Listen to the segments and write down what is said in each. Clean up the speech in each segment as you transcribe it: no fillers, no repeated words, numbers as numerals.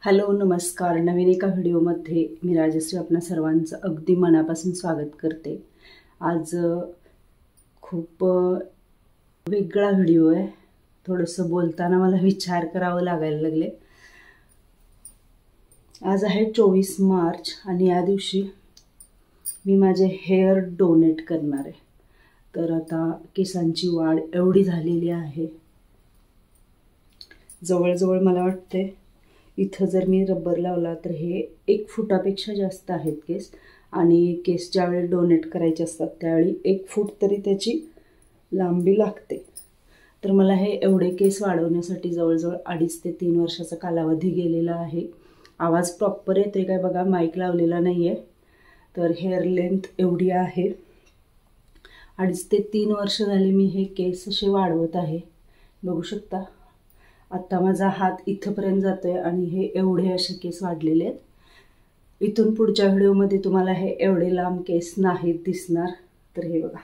Hello नमस्कार. नवीन एका व्हिडिओमध्ये मी राजश्री आपणा सर्वांचं अगदी मनापासून स्वागत करते. आज खूप वेगळा व्हिडिओ आहे. थोडंसं बोलताना मला विचार करावं लागायला लागले. आज आहे 24 मार्च आणि या दिवशी मी माझे हेअर डोनेट करणार आहे. तर आता केसांची वाढ एवढी झालेली आहे, जवळजवळ मला वाटते इथं जर मी रबर लावला तर हे 1 फुटापेक्षा जास्त आहेत केस. आणि केस ज्यावेळी डोनेट करायचे असतात त्यावेळी 1 फूट तरी त्याची लांबी लागते. तर मला हे एवढे केस वाढवण्यासाठी जवळजवळ 2.5 ते 3 वर्षाचा कालावधी गेलेला आहे. आवाज प्रॉपर येते काय बघा, माईक लावलेला नाही आहे. तर हेअर लेंथ एवढी आहे. 2.5 ते 3 वर्ष झाली मी हे केस असे वाढवत आहे. बघू शकता आता माझा हात इथपर्यंत जातोय आणि हे एवढे असे केस वाढलेले आहेत. इथून पुढच्या व्हिडिओमध्ये तुम्हाला हे एवढे लांब केस नाहीत दिसणार. तर हे बघा,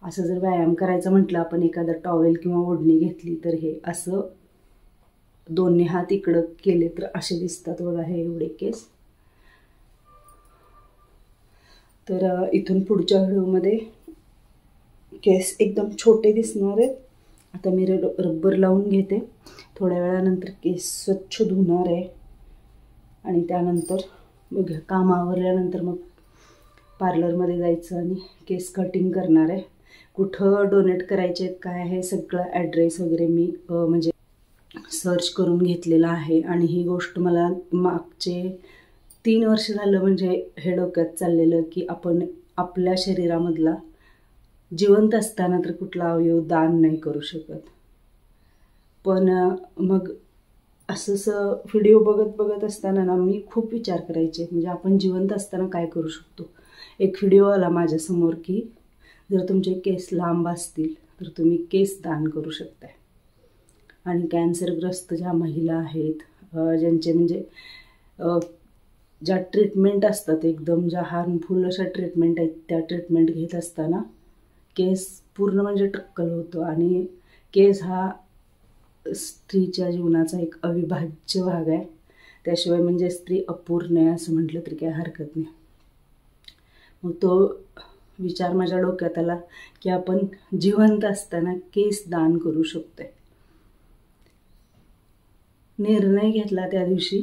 असं जर व्यायाम करायचं म्हटलं आपण, एखादा टॉवेल किंवा ओढणी घेतली तर हे असं दोन्ही हात इकडं केले तर असे दिसतात बघा हे एवढे केस. तर इथून पुढच्या व्हिडिओमध्ये केस एकदम छोटे दिसणार आहेत. आता मी रबर लावून घेते. थोड्या वेळानंतर केस स्वच्छ धुणार आहे आणि त्यानंतर बघा काम आवरल्यानंतर मग पार्लरमध्ये जायचं आणि केस कटिंग करणार आहे. कुठं डोनेट करायचे आहेत काय आहे सगळं ॲड्रेस वगैरे मी म्हणजे सर्च करून घेतलेला आहे. आणि ही गोष्ट मला मागचे 3 वर्ष झालं म्हणजे हे डोक्यात चाललेलं की आपण आपल्या शरीरामधला जिवंत असताना तर कुठला अवयव दान नाही करू शकत. पण मग असंच व्हिडिओ बघत असताना ना मी खूप विचार करायचे, म्हणजे आपण जिवंत असताना काय करू शकतो. एक व्हिडिओ आला माझ्यासमोर की जर तुमचे केस लांब असतील तर तुम्ही केस दान करू शकताय. आणि कॅन्सरग्रस्त ज्या महिला आहेत, ज्यांचे म्हणजे ज्या ट्रीटमेंट असतात एकदम ज्या हार्मफुल अशा ट्रीटमेंट आहेत, त्या ट्रीटमेंट घेत असताना केस पूर्ण म्हणजे टक्कल होतो. आणि केस हा स्त्रीच्या जीवनाचा एक अविभाज्य भाग आहे. त्याशिवाय म्हणजे स्त्री अपूर्ण आहे असं म्हटलं तरी काही हरकत नाही. मग तो विचार माझ्या डोक्यात आला की आपण जिवंत असताना केस दान करू शकतोय. निर्णय घेतला त्या दिवशी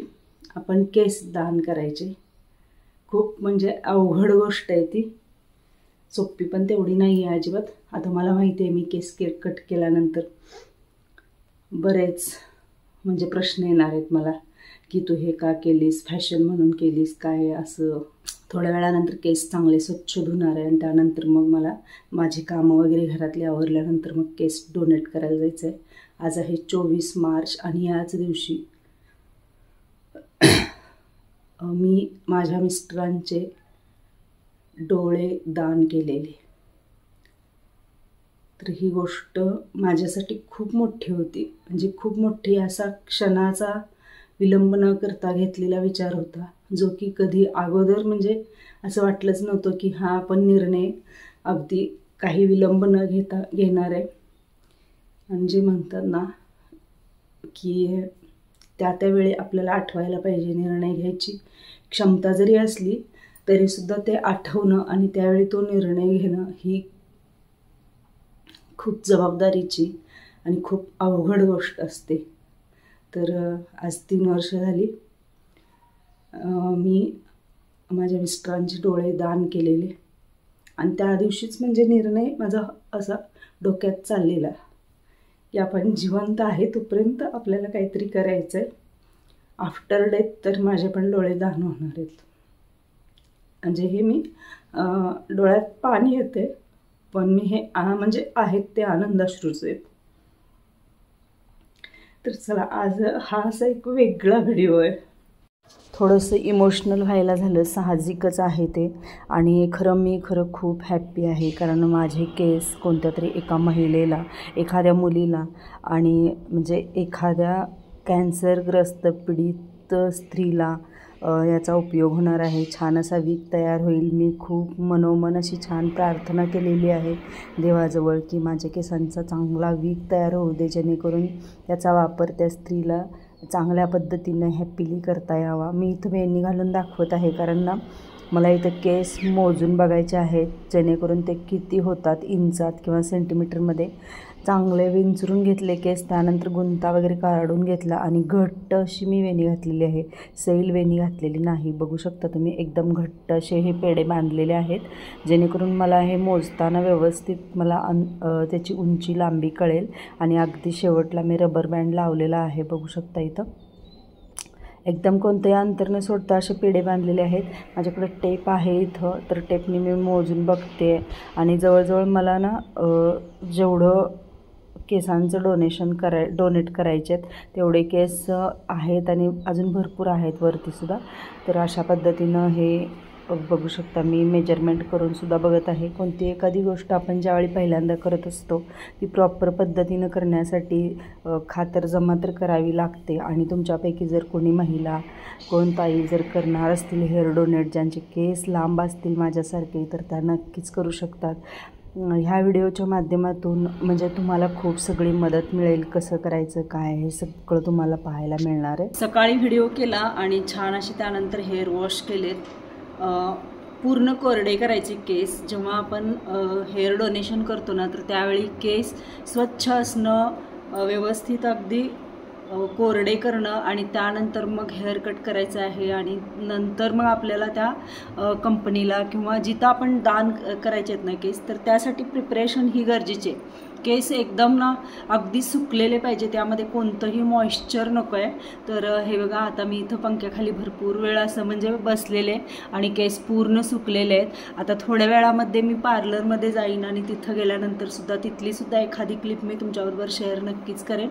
आपण केस दान करायचे. खूप म्हणजे अवघड गोष्ट आहे ती, सोपी पण तेवढी नाही आहे अजिबात. आता मला माहिती आहे मी केस कट केल्यानंतर बरेच म्हणजे प्रश्न येणार आहेत मला की तू हे का केलीस, फॅशन म्हणून केलीस काय असं. थोड्या वेळानंतर केस चांगले स्वच्छ धुणार आहे आणि त्यानंतर मग मला माझी कामं वगैरे घरातली आवरल्यानंतर मग केस डोनेट करायला जायचं आहे. आज आहे 24 मार्च आणि याच दिवशी मी माझ्या मिस्टरांचे डोळे दान केलेले. तर ही गोष्ट माझ्यासाठी खूप मोठी होती, म्हणजे खूप मोठी. असा क्षणाचा विलंब न करता घेतलेला विचार होता जो की कधी अगोदर म्हणजे असं वाटलंच नव्हतं की हा आपण निर्णय अगदी काही विलंब न घेता घेणार आहे. आणि जे म्हणतात ना की त्यावेळी आपल्याला आठवायला पाहिजे, निर्णय घ्यायची क्षमता जरी असली तरीसुद्धा ते आठवणं आणि त्यावेळी तो निर्णय घेणं ही खूप जबाबदारीची आणि खूप अवघड गोष्ट असते. तर आज 3 वर्ष झाली मी माझ्या मिस्टरांचे डोळे दान केलेले. आणि त्या दिवशीच म्हणजे निर्णय माझा असा डोक्यात चाललेला की आपण जिवंत आहे तोपर्यंत आपल्याला काहीतरी करायचं आहे. आफ्टर डेथ तर माझे पण डोळे दान होणार आहेत. म्हणजे हे मी डोळ्यात पाणी येते पण मी हे म्हणजे आहेत ते आनंदाश्रूच आहेत. तर चला आज हा असा एक वेगळा व्हिडिओ आहे. थोडंसं इमोशनल व्हायला झालं, साहजिकच आहे ते. आणि मी खरं खूप हॅप्पी आहे कारण माझे केस कोणत्या तरी एका महिलेला, एखाद्या मुलीला आणि म्हणजे एखाद्या कॅन्सरग्रस्त पीडित स्त्रीला याचा उपयोग होणार आहे. छान असा वीक तयार होईल. मी खूप मनोमन अशी छान प्रार्थना केलेली आहे देवाजवळ की माझ्या केसांचा चांगला वीक तयार होऊ दे, जेणेकरून त्याचा वापर त्या स्त्रीला चांगल्या पद्धतीनं हॅपीली करता यावा. मी इथं वेणी घालून दाखवत आहे कारण ना मला इथं केस मोजून बघायचे आहेत, जेणेकरून ते किती होतात इंचात किंवा सेंटीमीटरमध्ये. चांगले विंचरून घेतले केस, त्यानंतर गुंता वगैरे काढून घेतला आणि घट्ट अशी मी वेणी घातलेली आहे, सैल वेणी घातलेली नाही. बघू शकता तुम्ही एकदम घट्ट असे हे पेढे बांधलेले आहेत, जेणेकरून मला हे मोजताना व्यवस्थित मला त्याची उंची लांबी कळेल. आणि अगदी शेवटला मी रबर बँड लावलेला आहे, बघू शकता इथं. एकदम कोणतंही अंतर न सोडता असे पेढे बांधलेले आहेत. माझ्याकडे टेप आहे इथं, तर टेपने मी मोजून बघते आणि जवळजवळ मला ना जेवढं केसांचं डोनेट करायचे आहेत तेवढे केस आहेत आणि अजून भरपूर आहेत वरतीसुद्धा. तर अशा पद्धतीनं हे बघू शकता मी मेजरमेंट करूनसुद्धा बघत आहे. कोणती एखादी गोष्ट आपण ज्यावेळी पहिल्यांदा करत असतो ती प्रॉपर पद्धतीनं करण्यासाठी खातरजमा तर करावी लागते. आणि तुमच्यापैकी जर कोणी महिला कोण ताई जर करणार असतील हेअर डोनेट, ज्यांचे केस लांब असतील माझ्यासारखे, तर त्या नक्कीच करू शकतात. ह्या व्हिडिओच्या माध्यमातून म्हणजे तुम्हाला खूप सगळी मदत मिळेल. कसं करायचं काय हे सगळं तुम्हाला पाहायला मिळणार आहे. सकाळी व्हिडिओ केला आणि छान असे त्यानंतर हेअर वॉश केलेत. पूर्ण कोरडे करायचे केस. जेव्हा आपण हेअर डोनेशन करतो ना तर त्यावेळी केस स्वच्छ असणं, व्यवस्थित अगदी कोरडे करणं आणि त्यानंतर मग हेअर कट करायचं आहे. आणि नंतर मग आपल्याला त्या कंपनीला किंवा जिथं आपण दान करायचे आहेत ना केस, तर त्यासाठी प्रिपरेशन ही गरजेची आहे. केस एकदम ना अगदी सुकलेले पाहिजे, त्यामध्ये कोणतंही मॉइश्चर नको आहे. तर हे बघा आता मी इथं पंख्याखाली भरपूर वेळ असं म्हणजे बसलेले आणि केस पूर्ण सुकलेले आहेत. आता थोड्या वेळामध्ये मी पार्लरमध्ये जाईन आणि तिथं गेल्यानंतरसुद्धा तिथलीसुद्धा एखादी क्लिप मी तुमच्याबरोबर शेअर नक्कीच करेन.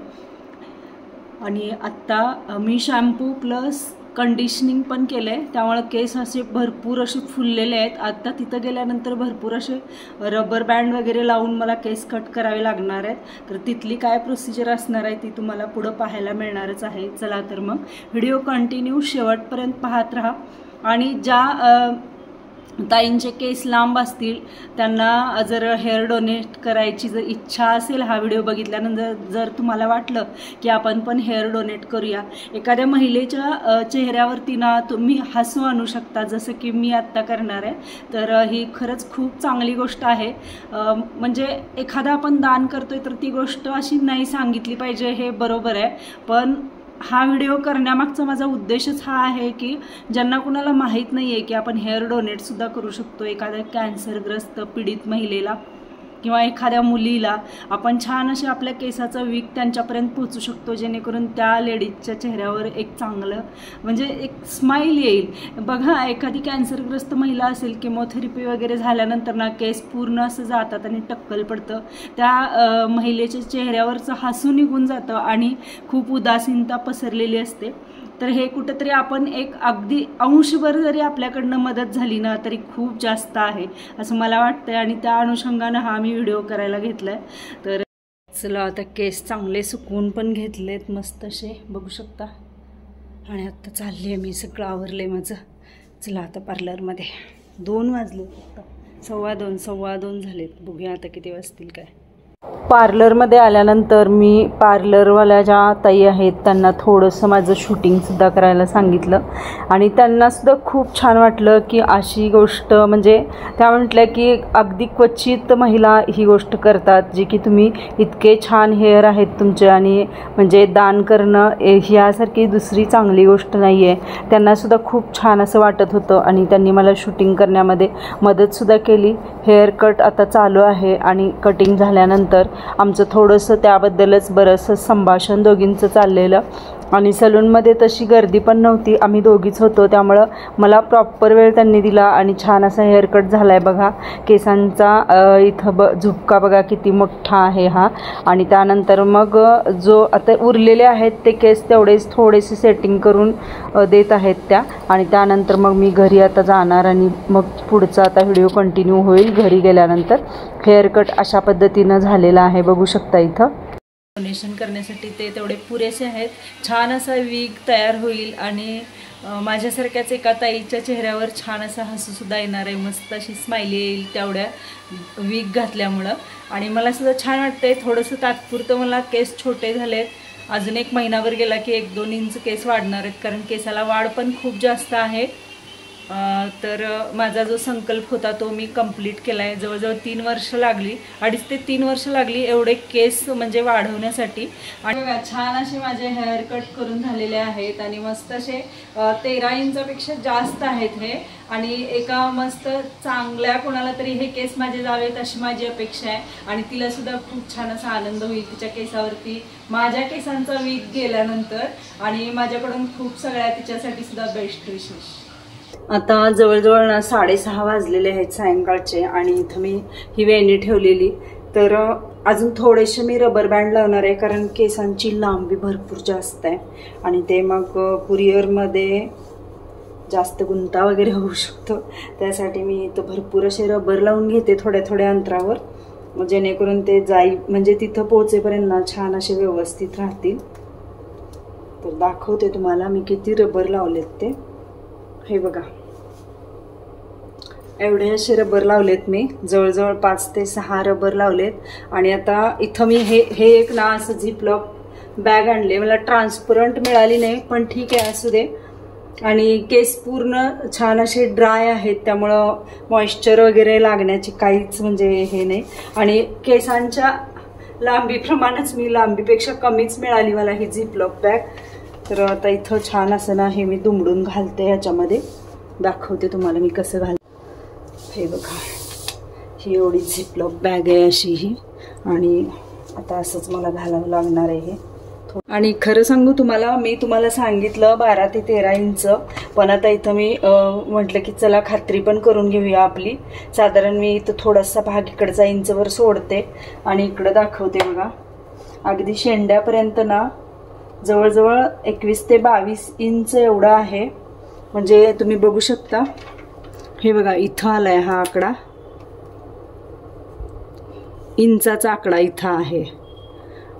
आणि आत्ता मी शॅम्पू प्लस कंडिशनिंग पण केलं आहे, त्यामुळे केस असे भरपूर असे फुललेले आहेत. आत्ता तिथं गेल्यानंतर भरपूर असे रबर बँड वगैरे लावून मला केस कट करावे लागणार आहेत. तर तिथली काय प्रोसिजर असणार आहे ती तुम्हाला पुढं पाहायला मिळणारच आहे. चला तर मग व्हिडिओ कंटिन्यू शेवटपर्यंत पाहत राहा. आणि ज्या ताईंचे केस लांब असतील त्यांना जर हेअर डोनेट करायची जर इच्छा असेल, हा व्हिडिओ बघितल्यानंतर जर तुम्हाला वाटलं की आपण पण हेअर डोनेट करूया, एखाद्या महिलेच्या चेहऱ्यावरती ना तुम्ही हसू आणू शकता, जसं की मी आत्ता करणार आहे. तर ही खरंच खूप चांगली गोष्ट आहे. म्हणजे एखादा आपण दान करतोय तर ती गोष्ट अशी नाही सांगितली पाहिजे, हे बरोबर आहे. पण हा व्हिडिओ करण्यामागचा माझा उद्देशच हा आहे की ज्यांना कुणाला माहीत नाही आहे की आपण हेअर डोनेटसुद्धा करू शकतो, एखाद्या कॅन्सरग्रस्त पीडित महिलेला किंवा एखाद्या मुलीला आपण छान असे आपल्या केसाचा विग त्यांच्यापर्यंत पोहोचू शकतो, जेणेकरून त्या लेडीजच्या चेहऱ्यावर एक चांगलं म्हणजे एक स्माईल येईल. बघा एखादी कॅन्सरग्रस्त महिला असेल, केमोथेरपी वगैरे झाल्यानंतर ना केस पूर्ण असं जातात आणि टक्कल पडतं, त्या महिलेच्या चेहऱ्यावरचं हसू निघून जातं आणि खूप उदासीनता पसरलेली असते. तर हे कुठंतरी आपण एक अगदी अंशभर जरी आपल्याकडनं मदत झाली ना तरी खूप जास्त आहे असं मला वाटतं. आणि त्या अनुषंगानं हा मी व्हिडिओ करायला घेतला आहे. तर चला आता केस चांगले सुकवून पण घेतलेत मस्त असे, बघू शकता. आणि आत्ता चालली आहे मी, सगळं आवरलं माझं. चला आता पार्लरमध्ये. 2 वाजले, फक्त 2:15 झालेत. बघूया आता किती वाजतील काय. पार्लरमध्ये आल्यानंतर मी पार्लरवाल्या ज्या ताई आहेत त्यांना थोडंसं माझं शूटिंगसुद्धा करायला सांगितलं आणि त्यांनासुद्धा खूप छान वाटलं की अशी गोष्ट म्हणजे त्या म्हटल्या की अगदी क्वचित महिला ही गोष्ट करतात, जी की तुम्ही इतके छान हेअर आहेत तुमचे आणि म्हणजे दान करणं ह्यासारखी दुसरी चांगली गोष्ट नाही आहे. त्यांनासुद्धा खूप छान असं वाटत होतं आणि त्यांनी मला शूटिंग करण्यामध्ये मदतसुद्धा केली. हेअर कट आता चालू आहे आणि कटिंग झाल्यानंतर आमचं थोडंसं त्याबद्दलच बरंचसं संभाषण दोघींचं चाललेलं. आणि सलूनमध्ये तशी गर्दी पण नव्हती, आम्ही दोघीच होतो, त्यामुळं मला प्रॉपर वेळ त्यांनी दिला आणि छान असा हेअरकट झाला आहे. बघा केसांचा इथं झुपका बघा किती मोठा आहे हा. आणि त्यानंतर मग जो आता उरलेले आहेत ते केस तेवढेच थोडेसे सेटिंग करून देत आहेत त्या. आणि त्यानंतर मग मी घरी आता जाणार आणि मग पुढचा आता व्हिडिओ कंटिन्यू होईल घरी गेल्यानंतर. हेअरकट अशा पद्धतीनं झालेला आहे, बघू शकता इथं. डोनेशन करण्यासाठी ते तेवढे पुरेसे आहेत. छान असा विग तयार होईल आणि माझ्यासारख्याच एका ताईच्या चेहऱ्यावर छान असा हसूसुद्धा येणार आहे, मस्त अशी स्माइली येईल तेवढ्या विग घातल्यामुळं. आणि मला सुद्धा छान वाटतंय. थोडंसं तात्पुरतं मला केस छोटे झालेत अजून 1 महिनाभर गेला की 1-2 इंच केस वाढणार आहेत, कारण केसाला वाढ पण खूप जास्त आहे. तर माझा जो संकल्प होता तो मी कंप्लीट केला आहे. जवळजवळ 3 वर्ष लागली, 2.5 ते 3 वर्ष लागली एवढे केस म्हणजे वाढवण्यासाठी. आणि छान असे माझे हेअर कट करून झालेले आहेत आणि मस्त असे 13 इंचापेक्षा जास्त आहेत हे. आणि एका मस्त चांगल्या कोणाला तरी हे केस माझे जावेत अशी माझी अपेक्षा आहे. आणि तिला सुद्धा खूप छान असा आनंद होईल तिच्या केसावरती माझ्या केसांचा वीक गेल्यानंतर. आणि माझ्याकडून खूप सगळ्या तिच्यासाठी सुद्धा बेस्ट विशेष. आता जवळजवळ 6:30 वाजलेले आहेत सायंकाळचे आणि इथं मी ही वेणी ठेवलेली. तर अजून थोडेसे मी रबर बँड लावणार आहे, कारण केसांची लांबी भरपूर जास्त आहे आणि ते मग कुरिअरमध्ये जास्त गुंता वगैरे होऊ शकतो. त्यासाठी मी इथं भरपूर असे रबर लावून घेते थोड्या थोड्या अंतरावर, जेणेकरून ते म्हणजे तिथं पोहोचेपर्यंत ना छान असे व्यवस्थित राहतील. तर दाखवते तुम्हाला मी किती रबर लावलेत ते. हे बघा, एवढे असे रबर लावलेत मी, जवळजवळ 5 ते 6 रबर लावलेत. आणि आता इथं मी हे एक ना असं झिपलॉक बॅग आणले. मला ट्रान्सपरंट मिळाली नाही, पण ठीक आहे असू दे. आणि केस पूर्ण छान असे ड्राय आहेत, त्यामुळं मॉइश्चर वगैरे लागण्याची काहीच म्हणजे हे नाही. आणि केसांच्या लांबीप्रमाणेच मी लांबीपेक्षा कमीच मिळाली मला ही झिपलॉक बॅग. तर आता इथं छान असं ना हे मी दुमडून घालते, ह्याच्यामध्ये दाखवते तुम्हाला मी कसं घालते. हे बघा, ही एवढी झिपलॉक बॅग आहे अशी ही. आणि आता असंच मला घालावं लागणार आहे हे. आणि खरं सांगू तुम्हाला, मी तुम्हाला सांगितलं 12 ते 13 इंच, पण आता इथं मी म्हटलं की चला खात्री पण करून घेऊया आपली. साधारण मी इथं थोडासा भाग इकडचा इंचवर सोडते आणि इकडं दाखवते बघा. अगदी शेंड्यापर्यंत ना जवळजवळ 21 ते 22 इंच एवढा आहे. म्हणजे तुम्ही बघू शकता, हे बघा इथं आलाय हा आकडा, इंचाचा आकडा इथं आहे.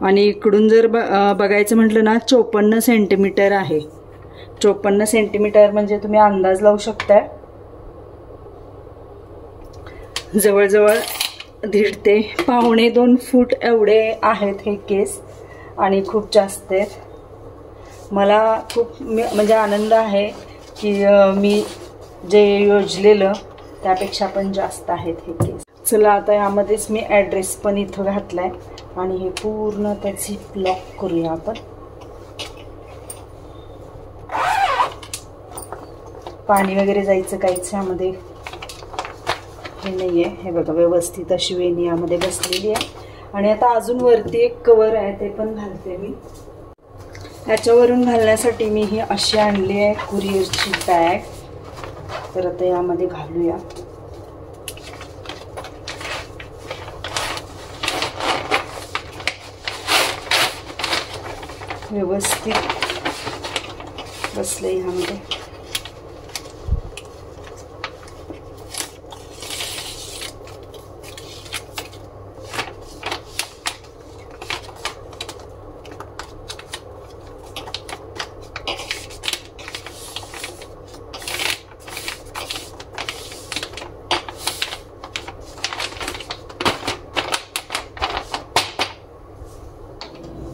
आणि इकडून जर बघायचं म्हटलं ना 54 सेंटीमीटर आहे. 54 सेंटीमीटर म्हणजे तुम्ही अंदाज लावू शकताय, जवळजवळ 1.5 ते 1.25 फूट एवढे आहेत हे केस. आणि खूप जास्त आहेत. मला खूप म्हणजे आनंद आहे की मी जे योजलेलं त्यापेक्षा पण जास्त आहेत हे केस. चला आता यामध्येच मी ॲड्रेस पण इथं घातलाय आणि हे पूर्ण आता झिप लॉक करूया आपण. पाणी वगैरे जायचं काहीच यामध्ये हे नाही आहे. हे बघा, व्यवस्थित अशी वेणी यामध्ये बसलेली आहे. आणि आता अजून वरती एक कवर आहे ते पण घालते मी. याच्यावरून घालण्यासाठी मी ही अशी आणली आहे कुरिअरची बॅग. तर आता यामध्ये घालूया. व्यवस्थित बसले ह्यामध्ये.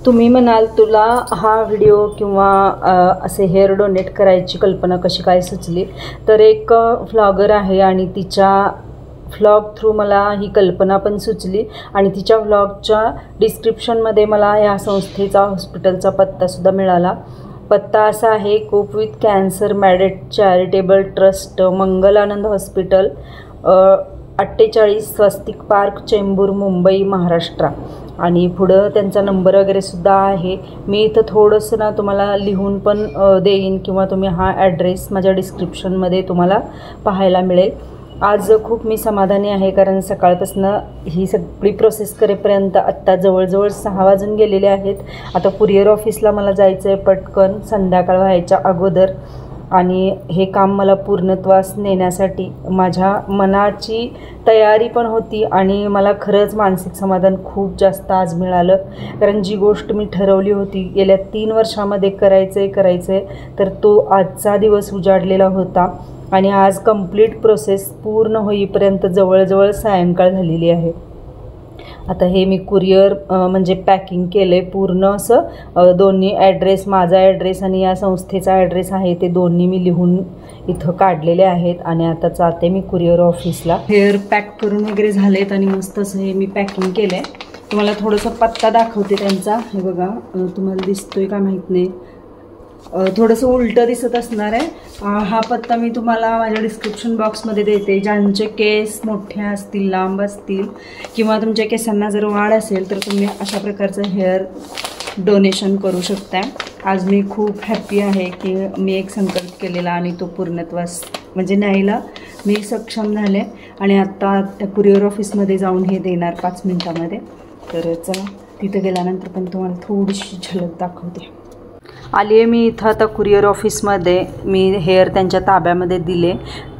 तुम्ही म्हणाल तुला हा व्हिडिओ किंवा असे हेअर डोनेट करायची कल्पना कशी काय सुचली. तर एक व्लॉगर आहे आणि तिच्या व्लॉग थ्रू मला ही कल्पना पण सुचली. आणि तिच्या व्लॉगच्या डिस्क्रिप्शनमध्ये मला या संस्थेचा हॉस्पिटलचा पत्तासुद्धा मिळाला. पत्ता असा आहे, cope with cancer Madat charitable trust, Mangalanand hospital, 48 Swastik park, Chembur, Mumbai, Maharashtra. आणि पुढं त्यांचा नंबर वगैरे सुद्धा आहे. मी इथं थोडंसं ना तुम्हाला लिहून पण देईन किंवा तुम्ही हा ॲड्रेस माझ्या डिस्क्रिप्शनमध्ये तुम्हाला पाहायला मिळेल. आज खूप मी समाधानी आहे, कारण सकाळपासून ही सगळी प्रोसेस करेपर्यंत आत्ता जवळजवळ 6 वाजून गेलेले आहेत. आता कुरिअर ऑफिसला मला जायचं आहे पटकन संध्याकाळ व्हायच्या अगोदर. आणि हे काम मला पूर्णत्वास नेण्यासाठी माझ्या मनाची तयारी पण होती आणि मला खरंच मानसिक समाधान खूप जास्त आज मिळालं. कारण जी गोष्ट मी ठरवली होती गेल्या 3 वर्षामध्ये करायचं आहे तर तो आजचा दिवस उजाडलेला होता. आणि आज कंप्लीट प्रोसेस पूर्ण होईपर्यंत जवळजवळ सायंकाळ झालेली आहे. आता हे मी कुरिअर म्हणजे पॅकिंग केलं आहे पूर्ण असं, दोन्ही ॲड्रेस, माझा ॲड्रेस आणि या संस्थेचा ॲड्रेस आहे ते दोन्ही मी लिहून इथं काढलेले आहेत आणि आता जाते मी कुरिअर ऑफिसला. हेअर पॅक करून वगैरे झालेत आणि मस्त असं हे मी पॅकिंग केलं आहे. तुम्हाला थोडंसं पत्ता दाखवते त्यांचा. हे बघा, तुम्हाला दिसतोय का माहीत नाही, थोडंसं उलटं दिसत असणार आहे. हा पत्ता मी तुम्हाला माझ्या डिस्क्रिप्शन बॉक्समध्ये देते. ज्यांचे केस मोठे असतील, लांब असतील किंवा तुमच्या केसांना जर वाढ असेल तर तुम्ही अशा प्रकारचं हेअर डोनेशन करू शकता. आज मी खूप हॅप्पी आहे की मी एक संकल्प केलेला आणि तो पूर्णत्वास म्हणजे न्यायला मी सक्षम झाले आणि आत्ता त्या कुरिअर ऑफिसमध्ये जाऊन हे देणार 5 मिनिटामध्ये. तर चला, तिथं गेल्यानंतर पण तुम्हाला थोडीशी झलक दाखवते. आली आहे मी इथं आता कुरिअर ऑफिसमध्ये. मी हेअर त्यांच्या ताब्यामध्ये दिले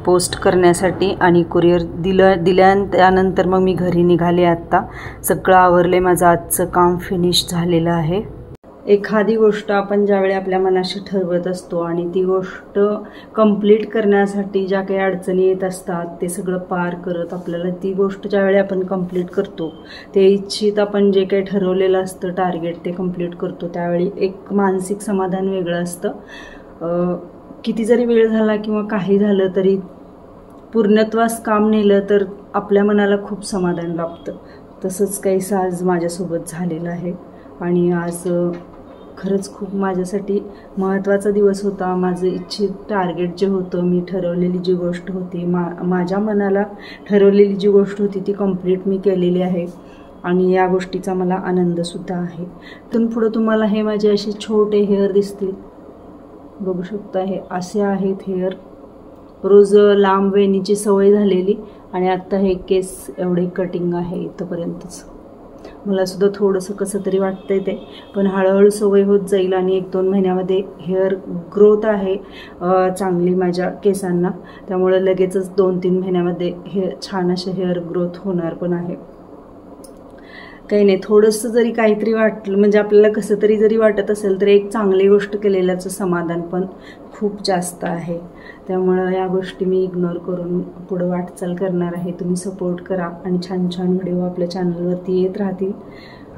पोस्ट करण्यासाठी आणि कुरिअर त्यानंतर मग मी घरी निघाले. आत्ता सगळं आवरले, माझं आजचं काम फिनिश झालेलं आहे. एखादी गोष्ट आपण ज्यावेळी आपल्या मनाशी ठरवत असतो आणि ती गोष्ट कंप्लीट करण्यासाठी ज्या काही अडचणी येत असतात ते सगळं पार करत आपल्याला ती गोष्ट ज्यावेळी आपण कंप्लीट करतो, ते इच्छित आपण जे काही ठरवलेलं असतं टार्गेट ते कंप्लीट करतो, त्यावेळी एक मानसिक समाधान वेगळं असतं. किती जरी वेळ झाला किंवा काही झालं तरी पूर्णत्वास काम नेलं तर आपल्या मनाला खूप समाधान लाभतं. तसंच काहीसं आज माझ्यासोबत झालेलं आहे आणि आज खरंच खूप माझ्यासाठी महत्त्वाचा दिवस होता. माझं इच्छित टार्गेट जे होतं, मी ठरवलेली जी गोष्ट होती, माझ्या मनाला ठरवलेली जी गोष्ट होती ती कंप्लीट मी केलेली आहे आणि या गोष्टीचा मला आनंदसुद्धा आहे. इथून पुढं तुम्हाला हे माझे असे छोटे हेअर दिसतील, बघू शकता. हे असे आहेत हेअर. रोज लांब वेणीची सवय झालेली आणि आत्ता हे केस एवढे कटिंग आहे इथंपर्यंतच. मला सुद्धा थोडंसं कसं तरी वाटतंय ते, पण हळूहळू सवय होत जाईल आणि 1-2 महिन्यामध्ये हेअर ग्रोथ आहे चांगली माझ्या केसांना, त्यामुळे लगेचच 2-3 महिन्यामध्ये हे छान असे हेअर ग्रोथ होणार पण आहे. काही नाही, थोडंसं जरी काहीतरी वाटलं म्हणजे आपल्याला कसं तरी जरी वाटत असेल तर एक चांगली गोष्ट केलेल्याचं समाधान पण खूप जास्त आहे. त्यामुळं या गोष्टी मी इग्नोर करून पुढं वाटचाल करणार आहे. तुम्ही सपोर्ट करा आणि छान छान व्हिडिओ आपल्या चॅनलवरती येत राहतील.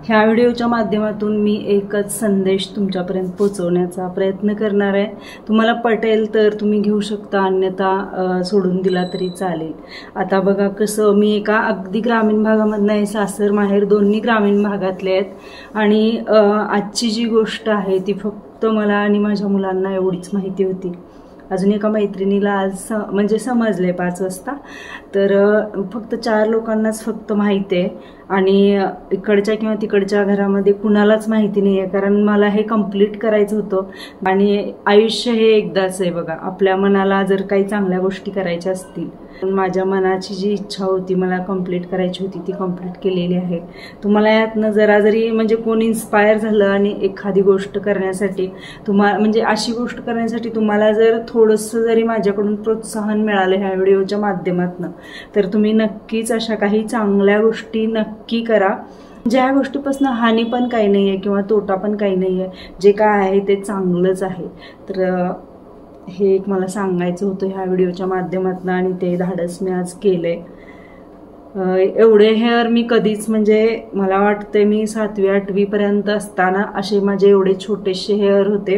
ह्या व्हिडिओच्या माध्यमातून मी एकच संदेश तुमच्यापर्यंत पोहोचवण्याचा प्रयत्न करणार आहे. तुम्हाला पटेल तर तुम्ही घेऊ शकता, अन्यथा सोडून दिला तरी चालेल. आता बघा कसं, मी एका अगदी ग्रामीण भागामधनं आहे, सासर माहेर दोन्ही ग्रामीण भागातले आहेत आणि आजची जी गोष्ट आहे ती फक्त मला आणि माझ्या मुलांना एवढीच माहिती होती. अजून एका मैत्रिणीला आज म्हणजे समजले 5 वाजता, तर फक्त 4 लोकांनाच फक्त माहिती आहे आणि इकडच्या किंवा तिकडच्या घरामध्ये कुणालाच माहिती नाही आहे. कारण मला हे कंप्लीट करायचं होतं आणि आयुष्य हे एकदाच आहे बघा. आपल्या मनाला जर काही चांगल्या गोष्टी करायच्या असतील, माझ्या मनाची जी इच्छा होती मला कंप्लीट करायची होती ती कंप्लीट केलेली आहे. तुम्हाला यातनं जरा जरी म्हणजे कोण इन्स्पायर झालं आणि एखादी गोष्ट करण्यासाठी म्हणजे अशी गोष्ट करण्यासाठी तुम्हाला जर थोडंसं जरी माझ्याकडून प्रोत्साहन मिळालं ह्या व्हिडिओच्या माध्यमातून, तर तुम्ही नक्कीच अशा काही चांगल्या गोष्टी नक्की करा ज्या गोष्टीपासून हानी पण काही नाही आहे किंवा तोटा पण काही नाही आहे. जे काय आहे ते चांगलंच आहे. तर हे एक मला सांगायचं होतं ह्या व्हिडिओच्या माध्यमातून आणि ते धाडस मी आज केलंय. एवढे हेअर मी कधीच म्हणजे मला वाटतं मी 7वी-8वी पर्यंत असताना असे माझे एवढे छोटेसे हेअर होते.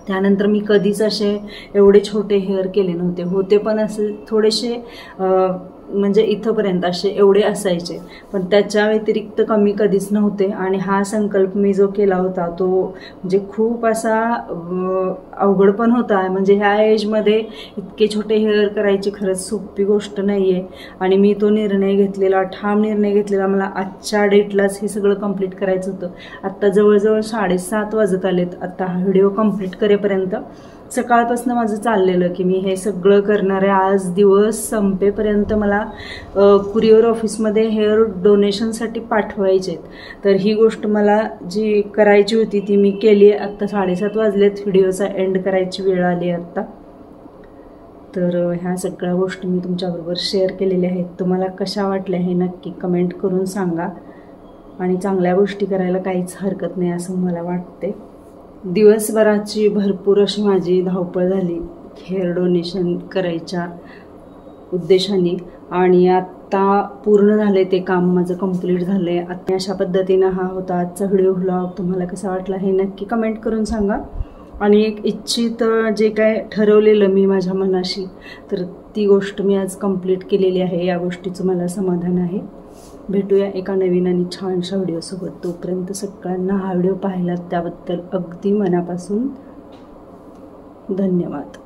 त्यानंतर मी कधीच असे एवढे छोटे हेअर केले नव्हते. होते पण असे थोडेसे म्हणजे इथंपर्यंत असे एवढे असायचे, पण त्याच्या व्यतिरिक्त कमी कधीच नव्हते. आणि हा संकल्प मी जो केला होता तो म्हणजे खूप असा अवघड पण होता. म्हणजे ह्या एजमध्ये इतके छोटे हेअर करायची खरंच सोपी गोष्ट नाही आहे. आणि मी तो निर्णय घेतलेला, ठाम निर्णय घेतलेला, मला आजच्या डेटलाच हे सगळं कंप्लीट करायचं होतं. आत्ता जवळजवळ 7:30 वाजत आलेत आत्ता हा व्हिडिओ कंप्लीट करेपर्यंत. सकाळपासून माझं चाललेलं की मी हे सगळं करणार आहे. आज दिवस संपेपर्यंत मला कुरिअर ऑफिसमध्ये हेअर डोनेशनसाठी पाठवायचे. तर ही गोष्ट मला जी करायची होती ती मी केली आहे. आत्ता 7:30 वाजलेत, व्हिडिओचा एंड करायची वेळ आली आत्ता. तर ह्या सगळ्या गोष्टी मी तुमच्याबरोबर शेअर केलेल्या आहेत. तुम्हाला कशा वाटल्या हे नक्की कमेंट करून सांगा. आणि चांगल्या गोष्टी करायला काहीच हरकत नाही असं मला वाटते. दिवसभराची भरपूर अशी माझी धावपळ झाली हेअर डोनेशन करायच्या उद्देशाने. आणि आत्ता पूर्ण झाले ते काम, माझं कंप्लीट झालं आहे. आता अशा पद्धतीनं हा होता आजचा व्हिडिओ व्लॉग. तुम्हाला कसा वाटला हे नक्की कमेंट करून सांगा. आणि एक इच्छित जे काय ठरवलेलं मी माझ्या मनाशी, तर ती गोष्ट मी आज कंप्लीट केलेली आहे. या गोष्टीचं मला समाधान आहे. भेटूया एका नवीन आणि छानशा व्हिडिओसोबत. तोपर्यंत सगळ्यांना हा व्हिडिओ पाहिलात त्याबद्दल अगदी मनापासून धन्यवाद.